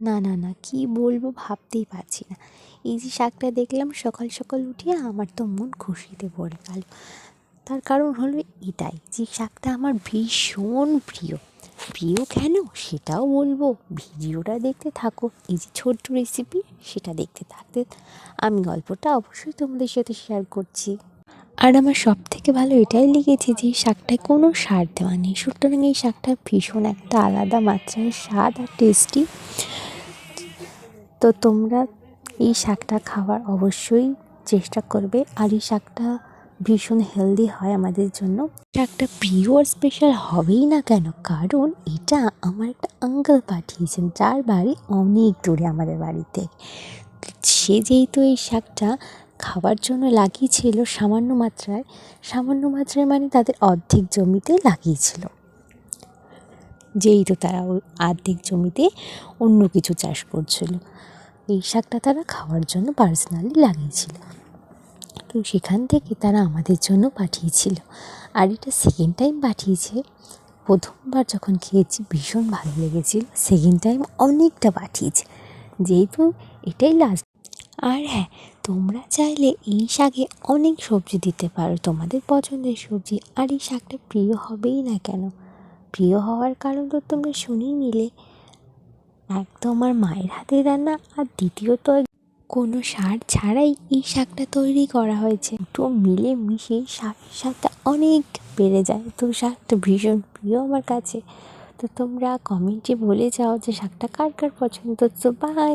না না না, কী বলবো ভাবতেই পারছি না। এই যে শাকটা দেখলাম সকাল সকাল উঠিয়ে আমার তো মন খুশিতে ভরে গেল। তার কারণ হলো এটাই যে শাকটা আমার ভীষণ প্রিয়। প্রিয় কেন সেটাও বলবো, ভিডিওটা দেখতে থাকো। এই যে ছোট্ট রেসিপি সেটা দেখতে থাকতে আমি গল্পটা অবশ্যই তোমাদের সাথে শেয়ার করছি। আর আমার সব থেকে ভালো এটাই লেগেছে যে এই শাকটায় কোনো সার দেওয়া নেই, সুতরাং এই শাকটা ভীষণ একটা আলাদা মাত্রায় স্বাদ আর টেস্টি। তো তোমরা এই শাকটা খাওয়ার অবশ্যই চেষ্টা করবে। আর এই শাকটা ভীষণ হেলদি হয় আমাদের জন্য। শাকটা প্রিয় আর স্পেশাল হবেই না কেন, কারণ এটা আমার একটা আঙ্কেল পাঠিয়েছেন যার বাড়ি অনেক দূরে আমাদের বাড়িতে। সে যেহেতু এই শাকটা খাওয়ার জন্য লাগিয়েছিল সামান্য মাত্রায় মানে তাদের অর্ধেক জমিতে লাগিয়েছিল, যেহেতু তারা ওই অর্ধেক জমিতে অন্য কিছু চাষ করছিল। এই শাকটা তারা খাওয়ার জন্য পার্সোনালি লাগিয়েছিল, তো সেখান থেকে তারা আমাদের জন্য পাঠিয়েছিল। আর এটা সেকেন্ড টাইম পাঠিয়েছে। প্রথমবার যখন খেয়েছি ভীষণ ভালো লেগেছিল, সেকেন্ড টাইম অনেকটা পাঠিয়েছে, যেহেতু এটাই লাস্ট। আর হ্যাঁ, তোমরা চাইলে এই শাকে অনেক সবজি দিতে পারো, তোমাদের পছন্দের সবজি। আর এই শাকটা প্রিয় হবেই না কেন, প্রিয় হওয়ার কারণ তো তোমরা শুনেই নিলে। এক তো আমার মায়ের হাতের রান্না, আর দ্বিতীয়ত কোনো সার ছাড়াই এই শাকটা তৈরি করা হয়েছে। দুটো মিলে মিশিয়ে শাকের স্বাদটা অনেক বেড়ে যায়। তো শাকটা ভীষণ প্রিয় আমার কাছে। তো তোমরা কমেন্টে বলে যাও যে শাকটা কার কার পছন্দ। তো বাই।